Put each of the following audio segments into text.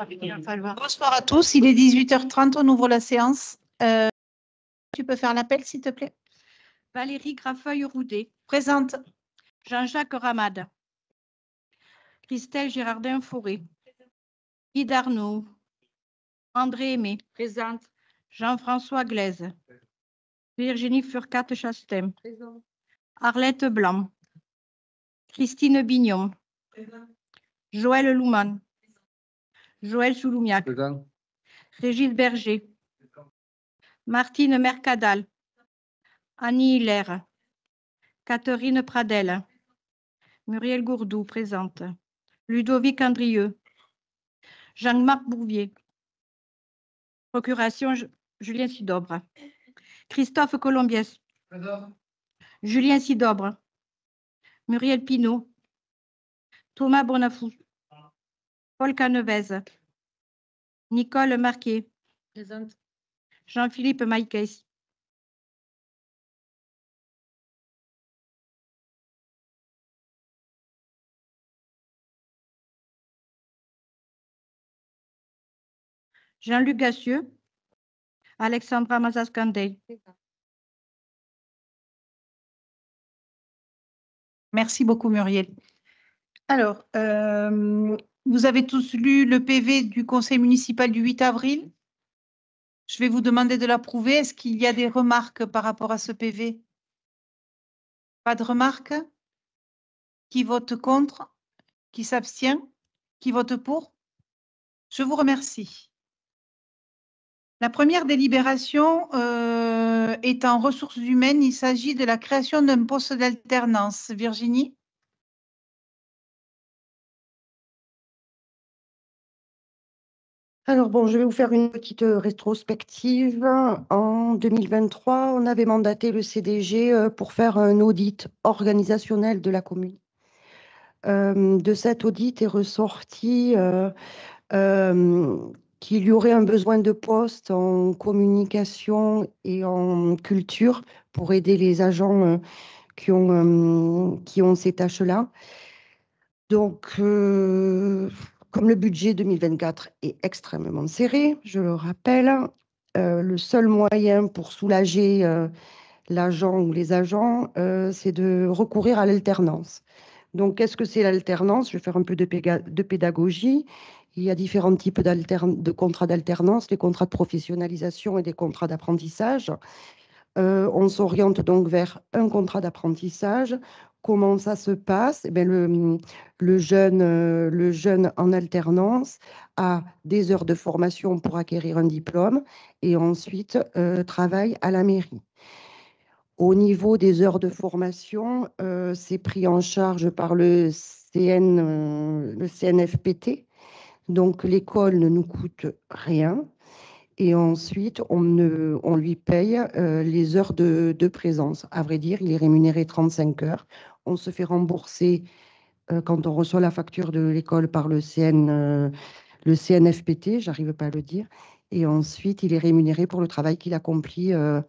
Bonsoir à tous, il est 18h30, on ouvre la séance. Tu peux faire l'appel, s'il te plaît? Valérie Grafeuil-Roudet. Présente. Jean-Jacques Ramade. Christelle Girardin-Fauré. Guy Darnaud. André Aimé. Présente. Jean-François Glaise. Virginie Furcat-Chastem. Présente. Arlette Blanc. Christine Bignon. Présente. Joël Louman. Joël Souloumiac. Présente. Régis Berger. Martine Mercadal. Annie Hilaire. Catherine Pradel. Muriel Gourdou, présente. Ludovic Andrieux. Jean-Marc Bouvier. Procuration Julien Sidobre. Christophe Colombiès. Présent. Julien Sidobre. Muriel Pinault. Thomas Bonafou. Paul Canevez. Nicole Marquet. Présente. Jean-Philippe Maïkès. Jean-Luc Gassieux. Alexandra Mazaskandey. Merci beaucoup, Muriel. Alors, vous avez tous lu le PV du conseil municipal du 8 avril. Je vais vous demander de l'approuver. Est-ce qu'il y a des remarques par rapport à ce PV? Pas de remarques? Qui vote contre? Qui s'abstient? Qui vote pour? Je vous remercie. La première délibération est en ressources humaines. Il s'agit de la création d'un poste d'alternance. Virginie? Alors bon, je vais vous faire une petite rétrospective. En 2023, on avait mandaté le CDG pour faire un audit organisationnel de la commune. De cet audit est ressorti qu'il y aurait un besoin de poste en communication et en culture pour aider les agents qui ont ces tâches-là. Donc, comme le budget 2024 est extrêmement serré, je le rappelle, le seul moyen pour soulager l'agent ou les agents, c'est de recourir à l'alternance. Donc, qu'est-ce que c'est l'alternance? Je vais faire un peu de pédagogie. Il y a différents types de contrats d'alternance, les contrats de professionnalisation et des contrats d'apprentissage. On s'oriente donc vers un contrat d'apprentissage. Comment ça se passe? Eh bien, le jeune en alternance a des heures de formation pour acquérir un diplôme et ensuite travaille à la mairie. Au niveau des heures de formation, c'est pris en charge par le CNFPT. Donc, l'école ne nous coûte rien. Et ensuite, on lui paye les heures de présence. À vrai dire, il est rémunéré 35 heures. On se fait rembourser quand on reçoit la facture de l'école par le CNFPT, j'arrive pas à le dire. Et ensuite, il est rémunéré pour le travail qu'il accomplit à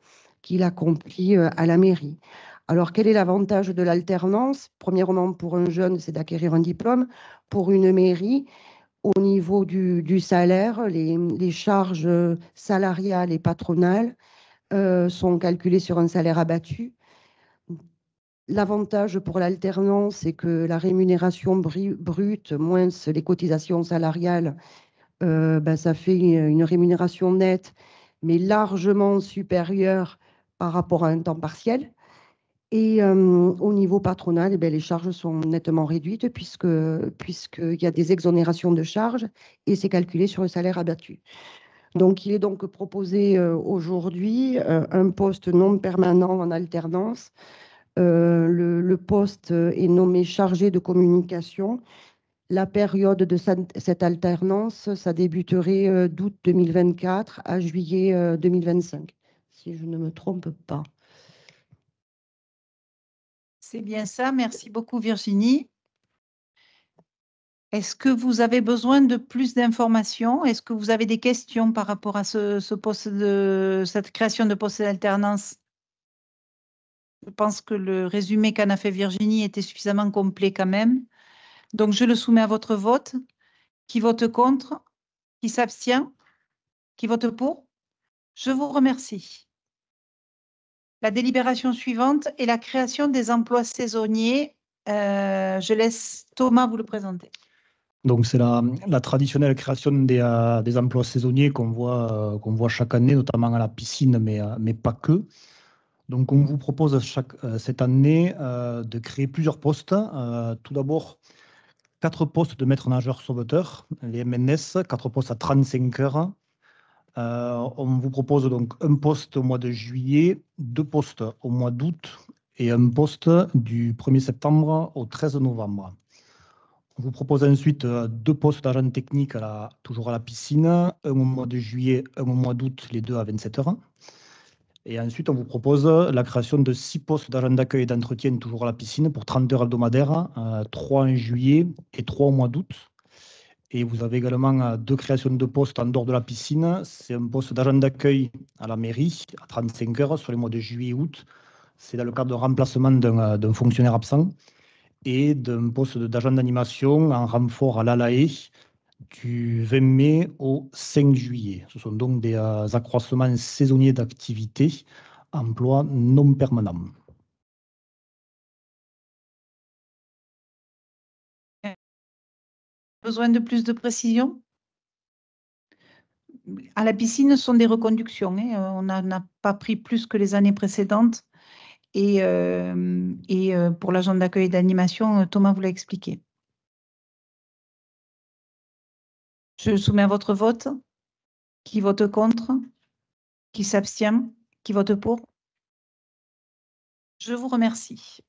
la mairie. Alors, quel est l'avantage de l'alternance? Premièrement, pour un jeune, c'est d'acquérir un diplôme. Pour une mairie, au niveau du salaire, les charges salariales et patronales sont calculées sur un salaire abattu. L'avantage pour l'alternance, c'est que la rémunération brute, moins les cotisations salariales, ça fait une rémunération nette, mais largement supérieure par rapport à un temps partiel. Et au niveau patronal, les charges sont nettement réduites puisqu'il y a des exonérations de charges et c'est calculé sur le salaire abattu. Donc, il est donc proposé aujourd'hui un poste non permanent en alternance. Le poste est nommé chargé de communication. La période de cette alternance, ça débuterait d'août 2024 à juillet 2025, si je ne me trompe pas. C'est bien ça. Merci beaucoup, Virginie. Est-ce que vous avez besoin de plus d'informations? Est-ce que vous avez des questions par rapport à cette création de poste d'alternance? Je pense que le résumé qu'en a fait Virginie était suffisamment complet quand même. Donc, je le soumets à votre vote. Qui vote contre? Qui s'abstient? Qui vote pour? Je vous remercie. La délibération suivante est la création des emplois saisonniers. Je laisse Thomas vous le présenter. Donc, c'est la traditionnelle création des emplois saisonniers qu'on voit chaque année, notamment à la piscine, mais pas que. Donc, on vous propose cette année de créer plusieurs postes. Tout d'abord, 4 postes de maître nageur sauveteur, les MNS, 4 postes à 35 heures. On vous propose donc un poste au mois de juillet, 2 postes au mois d'août et un poste du 1er septembre au 13 novembre. On vous propose ensuite 2 postes d'agent technique toujours à la piscine, un au mois de juillet, un au mois d'août, les deux à 27 heures. Et ensuite, on vous propose la création de 6 postes d'agent d'accueil et d'entretien toujours à la piscine pour 30 heures hebdomadaires, 3 en juillet et 3 au mois d'août. Et vous avez également 2 créations de postes en dehors de la piscine. C'est un poste d'agent d'accueil à la mairie à 35 heures sur les mois de juillet et août. C'est dans le cadre de remplacement d'un fonctionnaire absent et d'un poste d'agent d'animation en renfort à l'Alae du 20 mai au 5 juillet. Ce sont donc des accroissements saisonniers d'activité, emploi non permanent. Besoin de plus de précision? À la piscine, ce sont des reconductions. On n'a pas pris plus que les années précédentes. Et pour l'agent d'accueil et d'animation, Thomas vous l'a expliqué. Je soumets à votre vote. Qui vote contre? Qui s'abstient? Qui vote pour? Je vous remercie.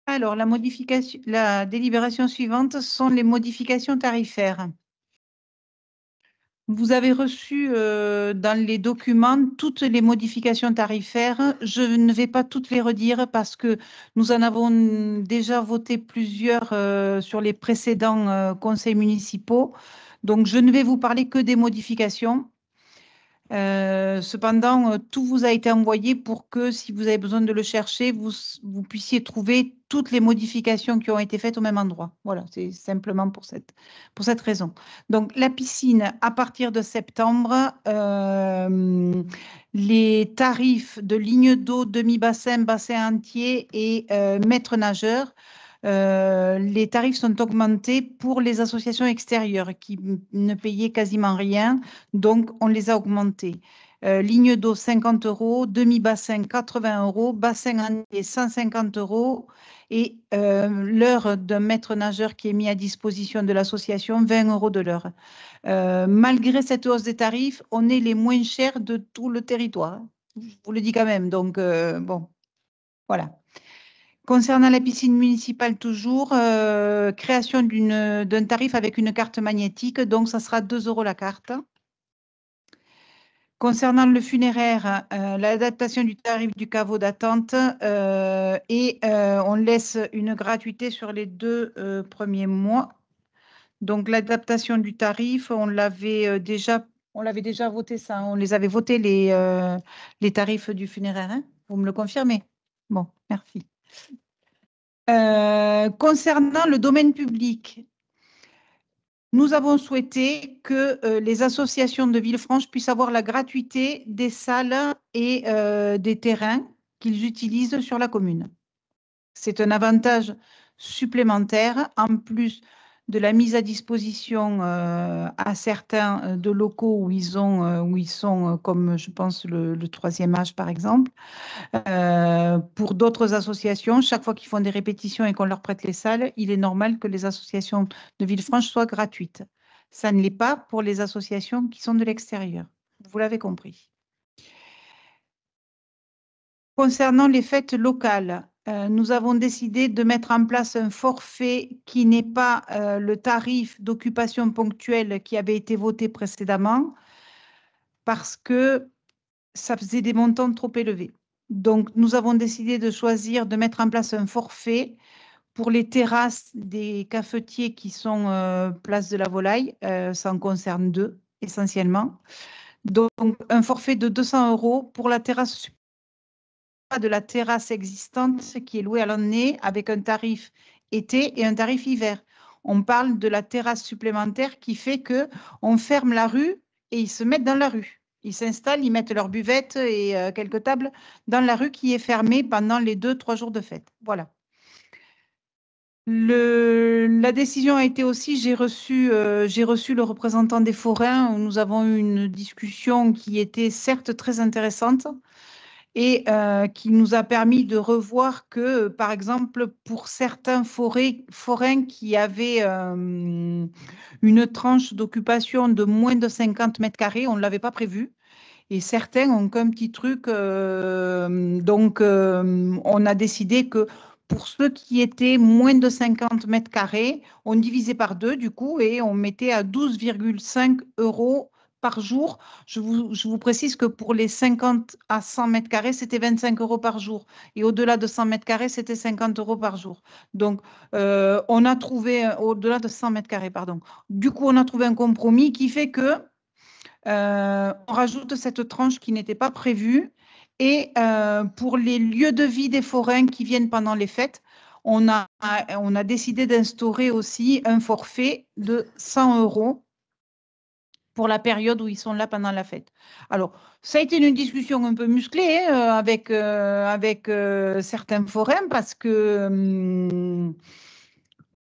Alors, la délibération suivante sont les modifications tarifaires. Vous avez reçu dans les documents toutes les modifications tarifaires. Je ne vais pas toutes les redire parce que nous en avons déjà voté plusieurs sur les précédents conseils municipaux. Donc, je ne vais vous parler que des modifications. Cependant, tout vous a été envoyé pour que, si vous avez besoin de le chercher, vous puissiez trouver toutes les modifications qui ont été faites au même endroit. Voilà, c'est simplement pour cette raison. Donc, la piscine, à partir de septembre, les tarifs de ligne d'eau, demi-bassin, bassin entier et maître nageur, les tarifs sont augmentés pour les associations extérieures qui ne payaient quasiment rien, donc on les a augmentés. Ligne d'eau 50 €, demi-bassin 80 €, bassin entier 150 € et l'heure d'un maître nageur qui est mis à disposition de l'association, 20 € de l'heure. Malgré cette hausse des tarifs, on est les moins chers de tout le territoire. Je vous le dis quand même, donc bon, voilà. Concernant la piscine municipale toujours, création d'un tarif avec une carte magnétique, donc ça sera 2 € la carte. Concernant le funéraire, l'adaptation du tarif du caveau d'attente et on laisse une gratuité sur les 2 premiers mois. Donc l'adaptation du tarif, on l'avait déjà voté ça, on les avait votés les tarifs du funéraire, hein? Vous me le confirmez? Bon, merci. Concernant le domaine public, nous avons souhaité que les associations de Villefranche puissent avoir la gratuité des salles et des terrains qu'ils utilisent sur la commune. C'est un avantage supplémentaire, en plus de la mise à disposition à certains de locaux où ils sont, comme je pense le 3e âge par exemple. Pour d'autres associations, chaque fois qu'ils font des répétitions et qu'on leur prête les salles, il est normal que les associations de Villefranche soient gratuites. Ça ne l'est pas pour les associations qui sont de l'extérieur. Vous l'avez compris. Concernant les fêtes locales, nous avons décidé de mettre en place un forfait qui n'est pas le tarif d'occupation ponctuelle qui avait été voté précédemment parce que ça faisait des montants trop élevés. Donc, nous avons décidé de choisir de mettre en place un forfait pour les terrasses des cafetiers qui sont place de la Volaille. Ça en concerne 2 essentiellement. Donc, un forfait de 200 € pour la terrasse de la terrasse existante qui est louée à l'année avec un tarif été et un tarif hiver. On parle de la terrasse supplémentaire qui fait qu'on ferme la rue et ils se mettent dans la rue. Ils s'installent, ils mettent leur buvette et quelques tables dans la rue qui est fermée pendant les 2-3 jours de fête. Voilà. La décision a été aussi, j'ai reçu le représentant des forains. Nous avons eu une discussion qui était certes très intéressante et qui nous a permis de revoir que, par exemple, pour certains forains qui avaient une tranche d'occupation de moins de 50 mètres carrés, on ne l'avait pas prévu. Et certains ont qu'un petit truc. Donc, on a décidé que pour ceux qui étaient moins de 50 mètres carrés, on divisait par 2 du coup et on mettait à 12,5 € par jour. Je vous précise que pour les 50 à 100 mètres carrés, c'était 25 € par jour. Et au-delà de 100 mètres carrés, c'était 50 € par jour. Donc, on a trouvé, au-delà de 100 mètres carrés, pardon. Du coup, on a trouvé un compromis qui fait que on rajoute cette tranche qui n'était pas prévue. Et pour les lieux de vie des forains qui viennent pendant les fêtes, on a décidé d'instaurer aussi un forfait de 100 € pour la période où ils sont là pendant la fête. Alors, ça a été une discussion un peu musclée avec certains forains parce que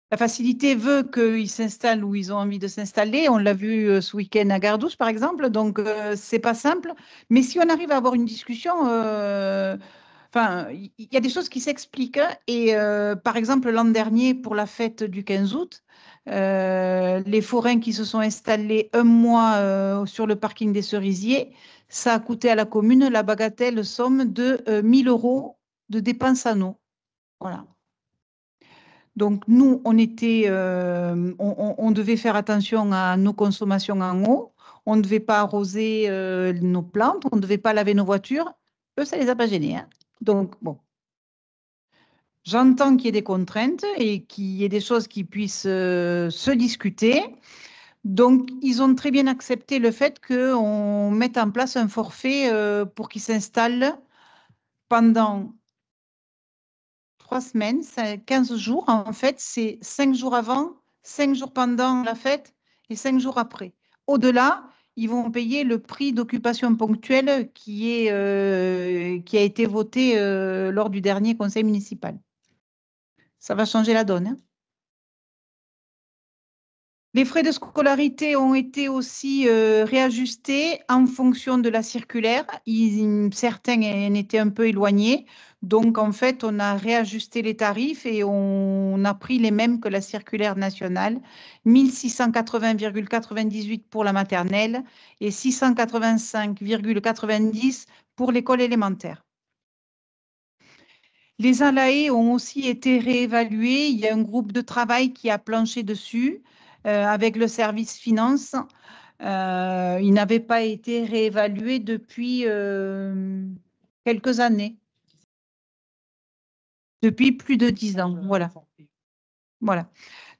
la facilité veut qu'ils s'installent où ils ont envie de s'installer. On l'a vu ce week-end à Gardouche, par exemple. Donc, c'est pas simple. Mais si on arrive à avoir une discussion, enfin, il y a des choses qui s'expliquent. Et par exemple, l'an dernier, pour la fête du 15 août, les forains qui se sont installés un mois sur le parking des Cerisiers, ça a coûté à la commune la bagatelle somme de 1 000 € de dépenses à nous. Voilà. Donc, nous, on devait faire attention à nos consommations en eau. On ne devait pas arroser nos plantes. On ne devait pas laver nos voitures. Eux, ça ne les a pas gênés, hein. Donc, bon. J'entends qu'il y ait des contraintes et qu'il y ait des choses qui puissent se discuter. Donc, ils ont très bien accepté le fait qu'on mette en place un forfait pour qu'ils s'installent pendant 3 semaines, 15 jours. En fait, c'est 5 jours avant, 5 jours pendant la fête et 5 jours après. Au-delà, ils vont payer le prix d'occupation ponctuelle qui a été voté lors du dernier conseil municipal. Ça va changer la donne, hein. Les frais de scolarité ont été aussi réajustés en fonction de la circulaire. Certains en étaient un peu éloignés. Donc, en fait, on a réajusté les tarifs et on a pris les mêmes que la circulaire nationale. 1 680,98 pour la maternelle et 685,90 pour l'école élémentaire. Les ALAE ont aussi été réévalués. Il y a un groupe de travail qui a planché dessus avec le service finance. Il n'avait pas été réévalué depuis quelques années. Depuis plus de 10 ans, voilà. Voilà.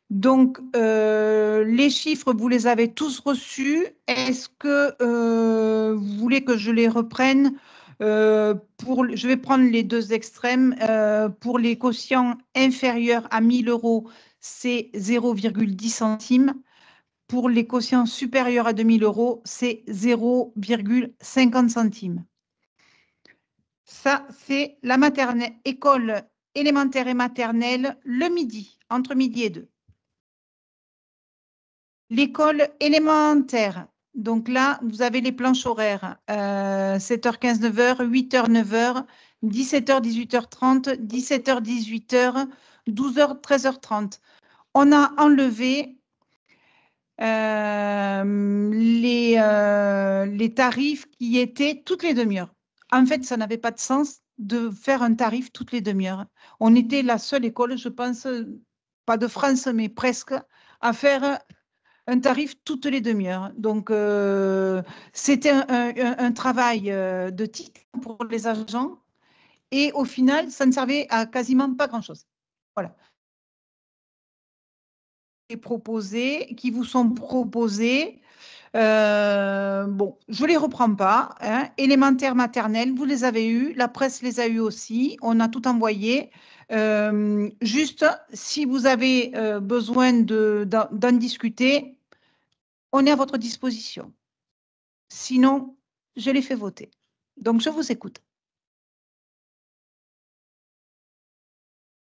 Donc, les chiffres, vous les avez tous reçus. Est-ce que vous voulez que je les reprenne je vais prendre les deux extrêmes. Pour les quotients inférieurs à 1 000 €, c'est 0,10 centimes. Pour les quotients supérieurs à 2 000 €, c'est 0,50 centimes. Ça, c'est la maternelle, école élémentaire et maternelle le midi, entre midi et 2. L'école élémentaire, donc là, vous avez les planches horaires, 7h15, 9h, 8h, 9h, 17h, 18h30, 17h, 18h, 12h, 13h30. On a enlevé les tarifs qui étaient toutes les demi-heures. En fait, ça n'avait pas de sens de faire un tarif toutes les demi-heures. On était la seule école, je pense, pas de France, mais presque, à faire un tarif toutes les demi-heures. Donc, c'était un travail de titre pour les agents et au final, ça ne servait à quasiment pas grand-chose. Voilà. Qui vous sont proposés. Bon, je ne les reprends pas, hein. Élémentaire, maternelle, vous les avez eus, la presse les a eus aussi, on a tout envoyé. Juste, si vous avez besoin d'en discuter, on est à votre disposition. Sinon, je les fais voter. Donc, je vous écoute.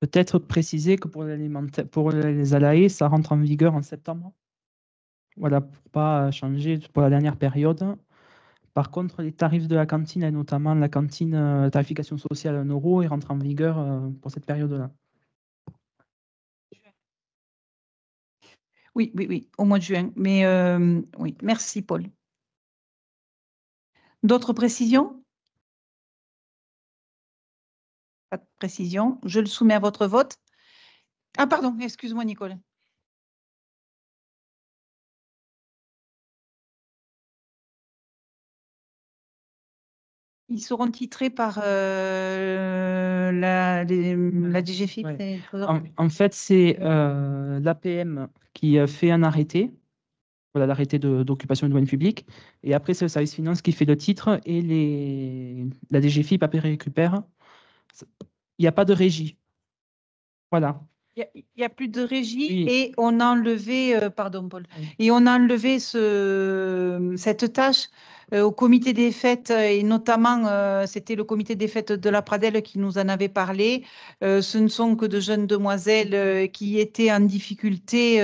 Peut-être préciser que pour les ALAE, ça rentre en vigueur en septembre. Voilà, pour ne pas changer pour la dernière période. Par contre, les tarifs de la cantine, et notamment la cantine tarification sociale à 1 euro, ils rentrent en vigueur pour cette période-là. Oui, oui, oui, au mois de juin. Mais oui, merci, Paul. D'autres précisions? Pas de précision. Je le soumets à votre vote. Ah, pardon, excuse-moi, Nicole. Ils seront titrés par la DGFiP. Ouais. En fait, c'est l'APM qui fait un arrêté, voilà, l'arrêté d'occupation de domaine public, et après, c'est le service finance qui fait le titre, et la DGFiP après récupère. Il n'y a pas de régie. Voilà. Il n'y a plus de régie Oui. et on a enlevé, pardon Paul, Oui. et on a enlevé cette tâche au comité des fêtes et notamment c'était le comité des fêtes de la Pradelle qui nous en avait parlé. Ce ne sont que de jeunes demoiselles qui étaient en difficulté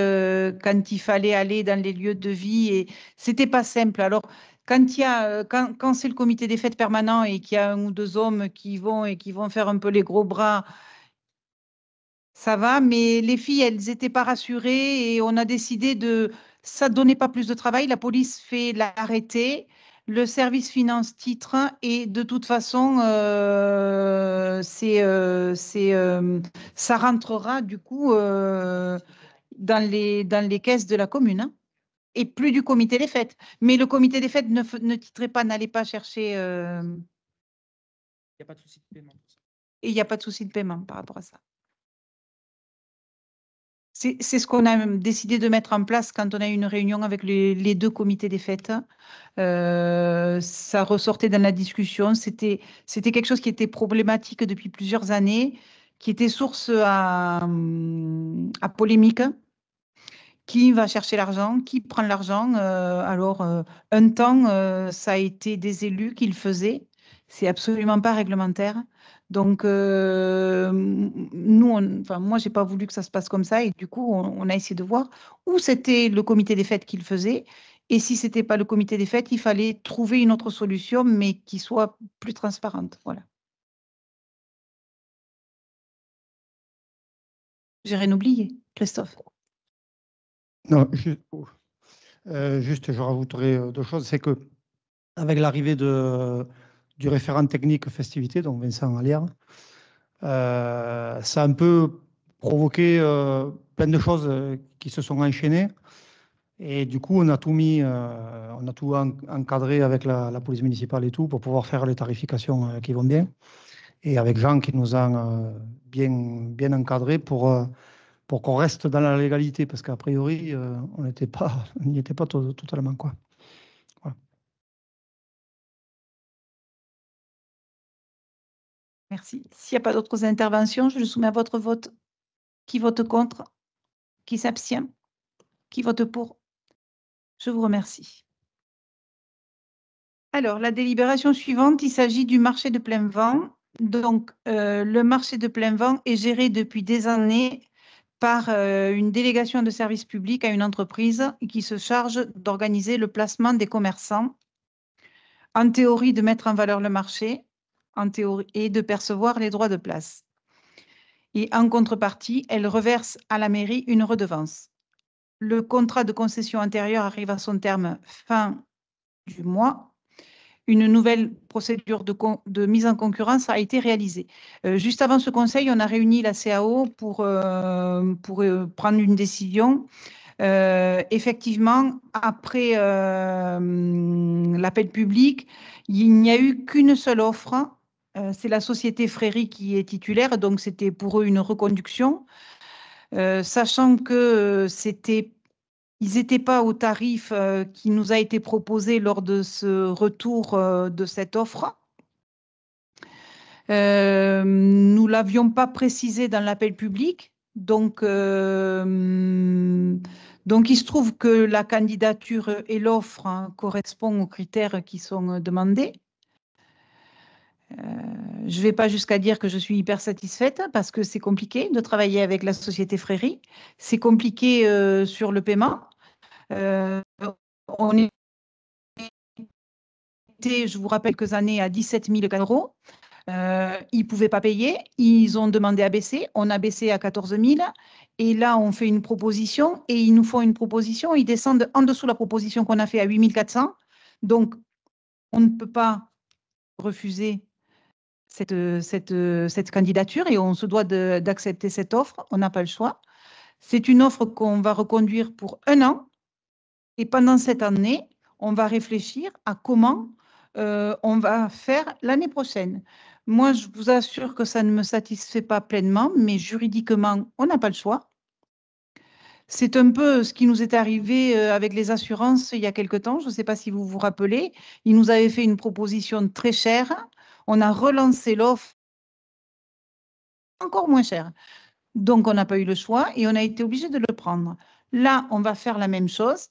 quand il fallait aller dans les lieux de vie et c'était pas simple. Alors quand c'est le comité des fêtes permanent et qu'il y a 1 ou 2 hommes qui vont faire un peu les gros bras. Ça va, mais les filles, elles n'étaient pas rassurées et on a décidé de... Ça ne donnait pas plus de travail. La police fait l'arrêté, le service finance titre et de toute façon, ça rentrera du coup dans les caisses de la commune hein, et plus du comité des fêtes. Mais le comité des fêtes ne titrait pas, n'allait pas chercher... Il n'y a pas de souci de paiement. Et il n'y a pas de souci de paiement par rapport à ça. C'est ce qu'on a décidé de mettre en place quand on a eu une réunion avec les 2 comités des fêtes. Ça ressortait dans la discussion. C'était quelque chose qui était problématique depuis plusieurs années, qui était source à polémique. Qui va chercher l'argent? Qui prend l'argent? Alors, un temps, ça a été des élus qui le faisaient. C'est absolument pas réglementaire. Donc, nous, enfin, moi, j'ai pas voulu que ça se passe comme ça. Et du coup, on a essayé de voir où c'était le comité des fêtes qui le faisait. Et si c'était pas le comité des fêtes, il fallait trouver une autre solution, mais qui soit plus transparente. Voilà. J'ai rien oublié, Christophe. Non, juste, je rajouterai 2 choses. C'est que avec l'arrivée du référent technique festivité, donc Vincent Allière, ça a un peu provoqué plein de choses qui se sont enchaînées. Et du coup, on a tout mis, on a tout encadré avec la police municipale et tout pour pouvoir faire les tarifications qui vont bien. Et avec Jean qui nous a bien encadré pour qu'on reste dans la légalité, parce qu'a priori, on n'y était pas totalement, quoi. Voilà. Merci. S'il n'y a pas d'autres interventions, je le soumets à votre vote. Qui vote contre? Qui s'abstient? Qui vote pour? Je vous remercie. Alors, la délibération suivante, il s'agit du marché de plein vent. Donc, le marché de plein vent est géré depuis des années par une délégation de service public à une entreprise qui se charge d'organiser le placement des commerçants, en théorie de mettre en valeur le marché, en théorie, et de percevoir les droits de place. Et en contrepartie, elle reverse à la mairie une redevance. Le contrat de concession antérieur arrive à son terme fin du mois. Une nouvelle procédure de mise en concurrence a été réalisée. Juste avant ce conseil, on a réuni la CAO pour prendre une décision. Effectivement, après l'appel public, il n'y a eu qu'une seule offre. C'est la société Fréry qui est titulaire, donc c'était pour eux une reconduction. Sachant que ils n'étaient pas au tarif qui nous a été proposé lors de ce retour de cette offre. Nous ne l'avions pas précisé dans l'appel public. Donc, il se trouve que la candidature et l'offre correspondent aux critères qui sont demandés. Je ne vais pas jusqu'à dire que je suis hyper satisfaite parce que c'est compliqué de travailler avec la société Fréry. C'est compliqué sur le paiement. On était, je vous rappelle, quelques années à 17 000 €. Ils ne pouvaient pas payer. Ils ont demandé à baisser. On a baissé à 14 000. Et là, on fait une proposition et ils nous font une proposition. Ils descendent en dessous de la proposition qu'on a fait à 8 400. Donc, on ne peut pas refuser cette candidature et on se doit d'accepter cette offre. On n'a pas le choix. C'est une offre qu'on va reconduire pour 1 an. Et pendant cette année, on va réfléchir à comment on va faire l'année prochaine. Moi, je vous assure que ça ne me satisfait pas pleinement, mais juridiquement, on n'a pas le choix. C'est un peu ce qui nous est arrivé avec les assurances il y a quelque temps. Je ne sais pas si vous vous rappelez. Ils nous avaient fait une proposition très chère. On a relancé l'offre encore moins chère. Donc, on n'a pas eu le choix et on a été obligé de le prendre. Là, on va faire la même chose.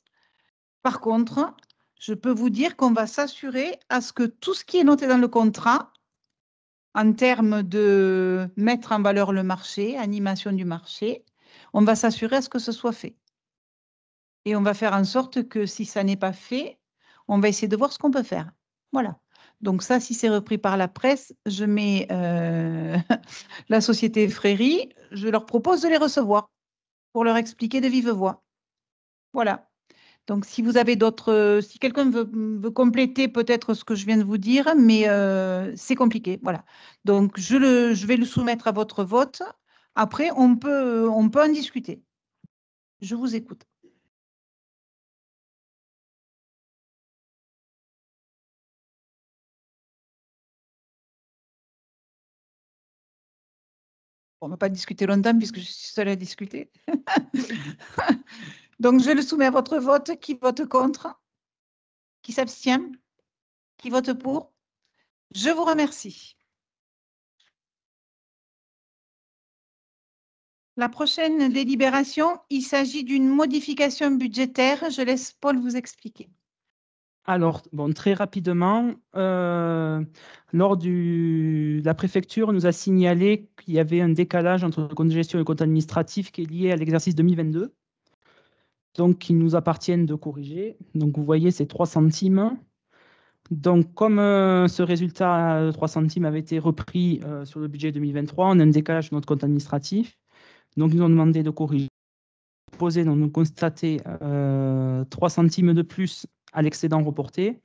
Par contre, je peux vous dire qu'on va s'assurer à ce que tout ce qui est noté dans le contrat, en termes de mettre en valeur le marché, animation du marché, on va s'assurer à ce que ce soit fait. Et on va faire en sorte que si ça n'est pas fait, on va essayer de voir ce qu'on peut faire. Voilà. Donc ça, si c'est repris par la presse, je mets la société Fréry, je leur propose de les recevoir pour leur expliquer de vive voix. Voilà. Donc, si vous avez d'autres, si quelqu'un veut compléter peut-être ce que je viens de vous dire, mais c'est compliqué, voilà. Donc, je vais le soumettre à votre vote. Après, on peut en discuter. Je vous écoute. On ne va pas discuter longtemps puisque je suis seule à discuter. Donc, je le soumets à votre vote. Qui vote contre? Qui s'abstient? Qui vote pour? Je vous remercie. La prochaine délibération, il s'agit d'une modification budgétaire. Je laisse Paul vous expliquer. Alors, bon, très rapidement, la préfecture nous a signalé qu'il y avait un décalage entre le compte de gestion et le compte administratif qui est lié à l'exercice 2022. Donc, il nous appartient de corriger. Donc, vous voyez, c'est 3 centimes. Donc, comme ce résultat de 3 centimes avait été repris sur le budget 2023, on a un décalage sur notre compte administratif. Donc, ils nous ont demandé de corriger. Donc, nous constater 3 centimes de plus à l'excédent reporté.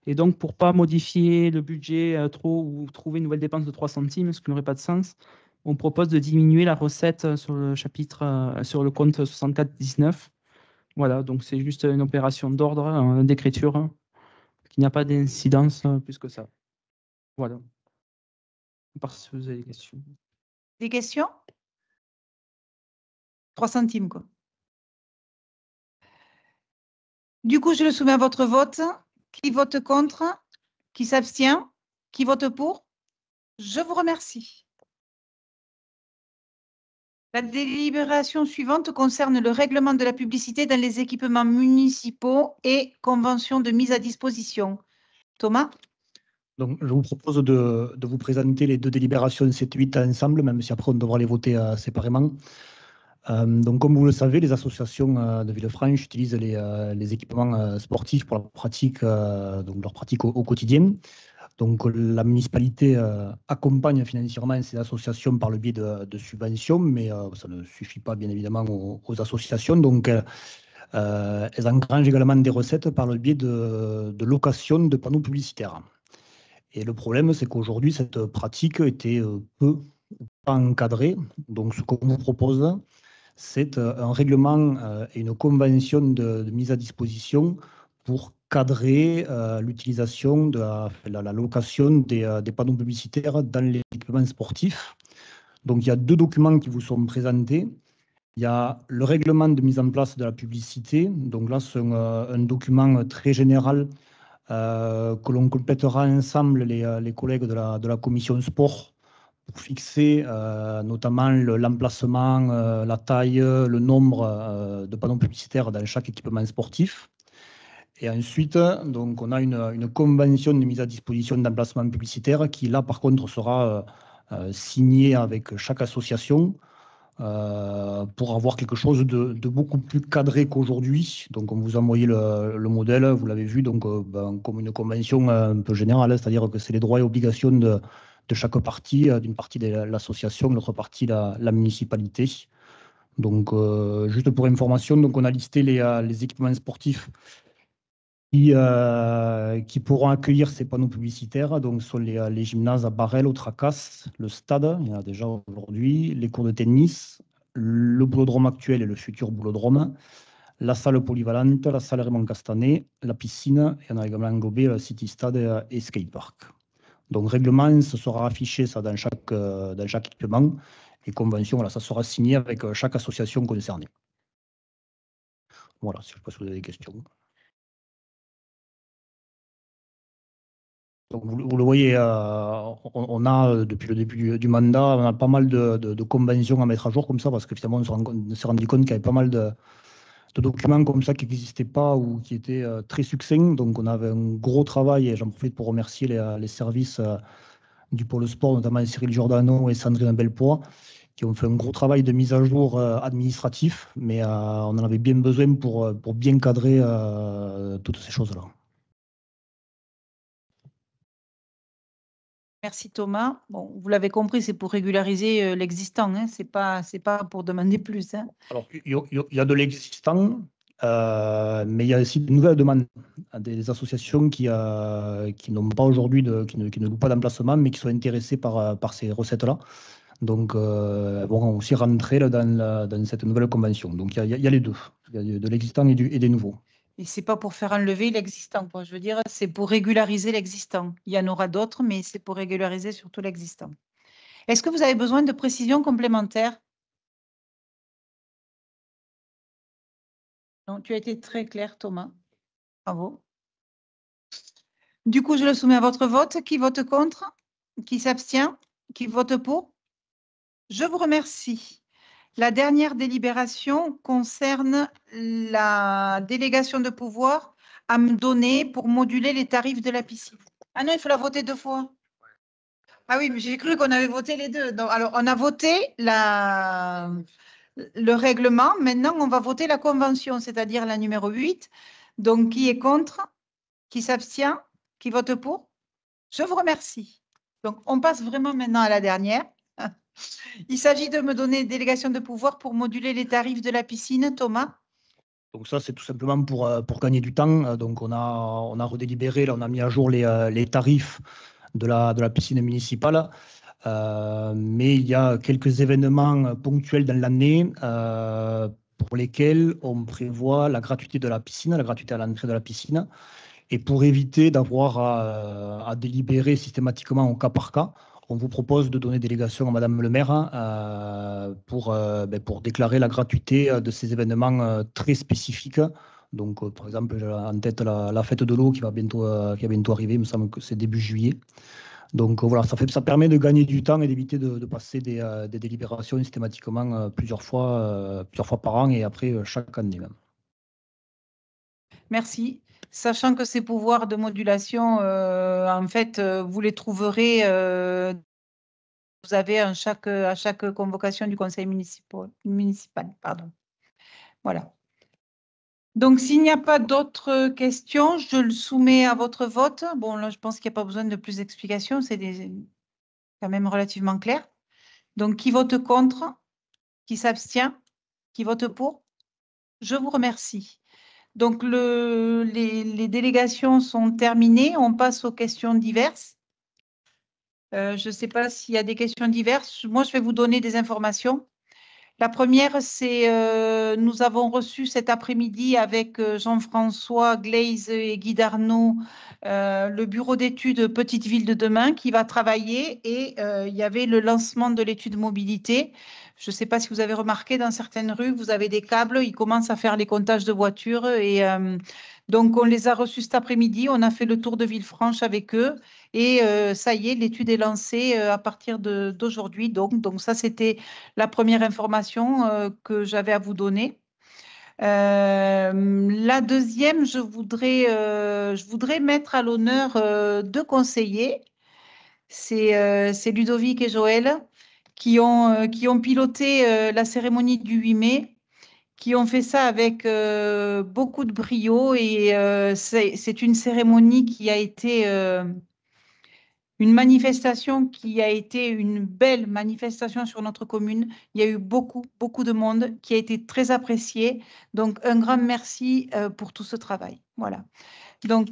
Et donc, pour ne pas modifier le budget trop ou trouver une nouvelle dépense de 3 centimes, ce qui n'aurait pas de sens, on propose de diminuer la recette sur le chapitre, sur le compte 64-19. Voilà, donc c'est juste une opération d'ordre, d'écriture, qui n'a pas d'incidence plus que ça. Voilà. Parce que vous avez des questions. Des questions? 3 centimes, quoi. Du coup, je le soumets à votre vote. Qui vote contre? Qui s'abstient? Qui vote pour? Je vous remercie. La délibération suivante concerne le règlement de la publicité dans les équipements municipaux et conventions de mise à disposition. Thomas? Donc, je vous propose de vous présenter les deux délibérations 7 et 8 ensemble, même si après on devra les voter séparément. Donc, comme vous le savez, les associations de Villefranche utilisent les équipements sportifs pour la pratique, donc leur pratique au quotidien. Donc, la municipalité accompagne financièrement ces associations par le biais de subventions, mais ça ne suffit pas, bien évidemment, aux associations. Donc, elles engrangent également des recettes par le biais de location de panneaux publicitaires. Et le problème, c'est qu'aujourd'hui, cette pratique était peu ou pas encadrée. Donc, ce qu'on vous propose, c'est un règlement et une convention de mise à disposition pour cadrer l'utilisation de la location des panneaux publicitaires dans les équipements sportifs. Donc, il y a deux documents qui vous sont présentés. Il y a le règlement de mise en place de la publicité. Donc là, c'est un document très général que l'on complétera ensemble les collègues de la commission sport pour fixer notamment l'emplacement, la taille, le nombre de panneaux publicitaires dans chaque équipement sportif. Et ensuite, donc, on a une convention de mise à disposition d'emplacement publicitaire qui, là, par contre, sera signée avec chaque association pour avoir quelque chose de beaucoup plus cadré qu'aujourd'hui. Donc, on vous a envoyé le modèle, vous l'avez vu, donc, comme une convention un peu générale, c'est-à-dire que c'est les droits et obligations de chaque partie, d'une partie de l'association, de l'autre partie la municipalité. Donc, juste pour information, donc, on a listé les équipements sportifs qui pourront accueillir ces panneaux publicitaires. Donc, ce sont les gymnases à Barel, au Tracas, le stade, il y en a déjà aujourd'hui, les cours de tennis, le boulodrome actuel et le futur boulodrome, la salle polyvalente, la salle Raymond Castanet, la piscine, et on a également englobé le City Stade et Skatepark. Donc, règlement, ce sera affiché ça dans chaque équipement, et convention, voilà, ça sera signé avec chaque association concernée. Voilà, si je ne sais pas si vous avez des questions. Donc, vous le voyez, on a, depuis le début du mandat, on a pas mal de conventions à mettre à jour comme ça, parce que finalement, on s'est rendu compte qu'il y avait pas mal de documents comme ça qui n'existaient pas ou qui étaient très succincts. Donc, on avait un gros travail, et j'en profite pour remercier les services du Pôle Sport, notamment Cyril Giordano et Sandrine Belpois, qui ont fait un gros travail de mise à jour administratif, mais on en avait bien besoin pour bien cadrer toutes ces choses-là. Merci Thomas. Bon, vous l'avez compris, c'est pour régulariser l'existant, hein. C'est pas pour demander plus, hein. Alors, il y a de l'existant, mais il y a aussi de nouvelles demandes à des associations qui n'ont pas aujourd'hui, qui ne louent pas d'emplacement, mais qui sont intéressées par ces recettes-là. Donc, elles vont aussi rentrer là, dans cette nouvelle convention. Donc, il y a les deux. Il y a de l'existant et des nouveaux. Et ce n'est pas pour faire enlever l'existant, quoi. Je veux dire, c'est pour régulariser l'existant. Il y en aura d'autres, mais c'est pour régulariser surtout l'existant. Est-ce que vous avez besoin de précisions complémentaires? Non, tu as été très clair, Thomas. Bravo. Du coup, je le soumets à votre vote. Qui vote contre? Qui s'abstient? Qui vote pour? Je vous remercie. La dernière délibération concerne la délégation de pouvoir à me donner pour moduler les tarifs de la piscine. Ah non, il faut la voter 2 fois. Ah oui, mais j'ai cru qu'on avait voté les deux. Donc, alors, on a voté le règlement. Maintenant, on va voter la convention, c'est-à-dire la numéro 8. Donc, qui est contre? Qui s'abstient? Qui vote pour? Je vous remercie. Donc, on passe vraiment maintenant à la dernière. Il s'agit de me donner délégation de pouvoir pour moduler les tarifs de la piscine, Thomas. Donc ça, c'est tout simplement pour gagner du temps. Donc on a redélibéré, là, on a mis à jour les tarifs de la piscine municipale. Mais il y a quelques événements ponctuels dans l'année pour lesquels on prévoit la gratuité de la piscine, la gratuité à l'entrée de la piscine. Et pour éviter d'avoir à délibérer systématiquement au cas par cas, on vous propose de donner délégation à Madame le maire pour déclarer la gratuité de ces événements très spécifiques. Donc, par exemple, j'ai en tête la fête de l'eau qui va bientôt arriver, il me semble que c'est début juillet. Donc voilà, ça permet de gagner du temps et d'éviter de passer des délibérations systématiquement plusieurs fois par an et après chaque année même. Merci. Sachant que ces pouvoirs de modulation, en fait, vous les trouverez, vous avez à chaque convocation du conseil municipal. Pardon. Voilà. Donc, s'il n'y a pas d'autres questions, je le soumets à votre vote. Bon, là, je pense qu'il n'y a pas besoin de plus d'explications. C'est quand même relativement clair. Donc, qui vote contre? Qui s'abstient? Qui vote pour? Je vous remercie. Donc, les délégations sont terminées. On passe aux questions diverses. Je ne sais pas s'il y a des questions diverses. Moi, je vais vous donner des informations. La première, c'est nous avons reçu cet après-midi avec Jean-François Glaise et Guy Darnaud le bureau d'études Petite Ville de demain qui va travailler et il y avait le lancement de l'étude mobilité. Je ne sais pas si vous avez remarqué, dans certaines rues, vous avez des câbles, ils commencent à faire les comptages de voitures et donc on les a reçus cet après-midi, on a fait le tour de Villefranche avec eux Et ça y est, l'étude est lancée à partir d'aujourd'hui. Donc ça, c'était la première information que j'avais à vous donner. La deuxième, je voudrais mettre à l'honneur deux conseillers. C'est Ludovic et Joël qui ont piloté la cérémonie du 8 mai, qui ont fait ça avec beaucoup de brio et c'est une cérémonie qui a été une manifestation qui a été une belle manifestation sur notre commune. Il y a eu beaucoup, beaucoup de monde qui a été très apprécié. Donc, un grand merci pour tout ce travail. Voilà. Donc,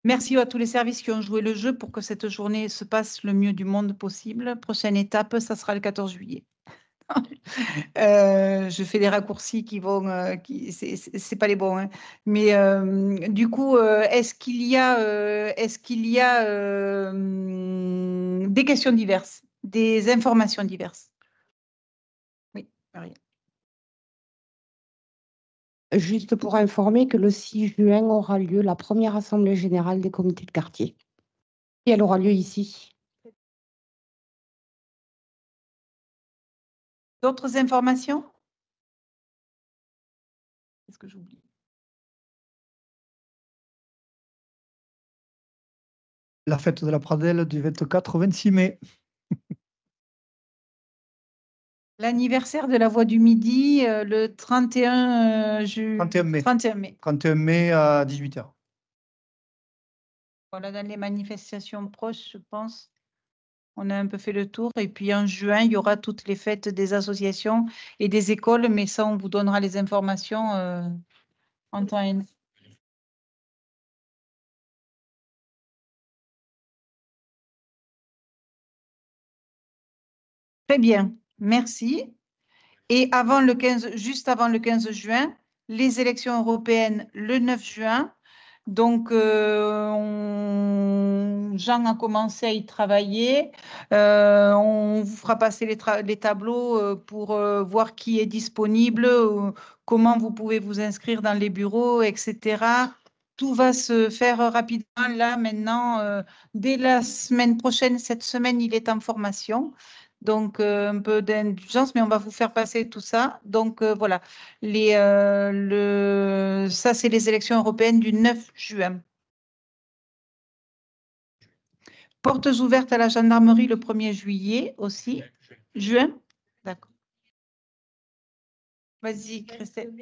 merci à tous les services qui ont joué le jeu pour que cette journée se passe le mieux du monde possible. Prochaine étape, ça sera le 14 juillet. Je fais des raccourcis qui vont, c'est pas les bons, hein. Mais du coup, est-ce qu'il y a des questions diverses, des informations diverses? Oui, Marie. Juste pour informer que le 6 juin aura lieu la première assemblée générale des comités de quartier. Et elle aura lieu ici. D'autres informations? Qu'est-ce que j'oublie? La fête de la Pradelle du 24 au 26 mai. L'anniversaire de la Voix du Midi, le 31 31 mai. 31 mai. 31 mai à 18h. Voilà, dans les manifestations proches, je pense. On a un peu fait le tour. Et puis en juin, il y aura toutes les fêtes des associations et des écoles, mais ça, on vous donnera les informations en temps et Très bien, merci. Et juste avant le 15 juin, les élections européennes le 9 juin. Donc, Jean a commencé à y travailler. On vous fera passer les tableaux pour voir qui est disponible, comment vous pouvez vous inscrire dans les bureaux, etc. Tout va se faire rapidement là, maintenant. Dès la semaine prochaine, cette semaine, il est en formation. Donc, un peu d'indulgence, mais on va vous faire passer tout ça. Donc, voilà. Ça, c'est les élections européennes du 9 juin. Portes ouvertes à la gendarmerie le 1er juillet aussi. Juin? D'accord. Vas-y, Christelle.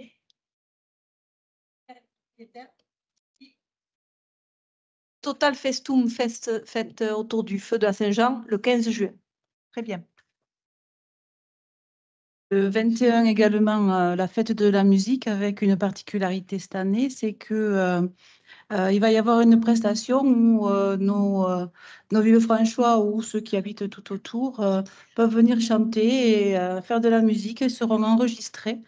Total Festum, fête autour du feu de la Saint-Jean, le 15 juin. Très bien. Le 21 également, la fête de la musique avec une particularité cette année, c'est que il va y avoir une prestation où nos Villefranchois ou ceux qui habitent tout autour peuvent venir chanter et faire de la musique et seront enregistrés.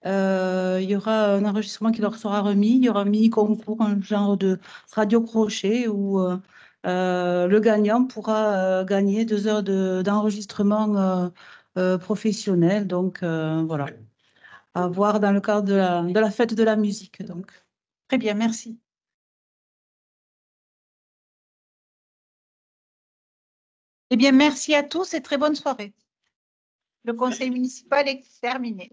Il y aura un enregistrement qui leur sera remis. Il y aura un mini-concours, un genre de radio-crochet où le gagnant pourra gagner 2 heures d'enregistrement professionnel. Donc, voilà, à voir dans le cadre de la fête de la musique. Donc. Très bien, merci. Eh bien, merci à tous et très bonne soirée. Le conseil municipal est terminé.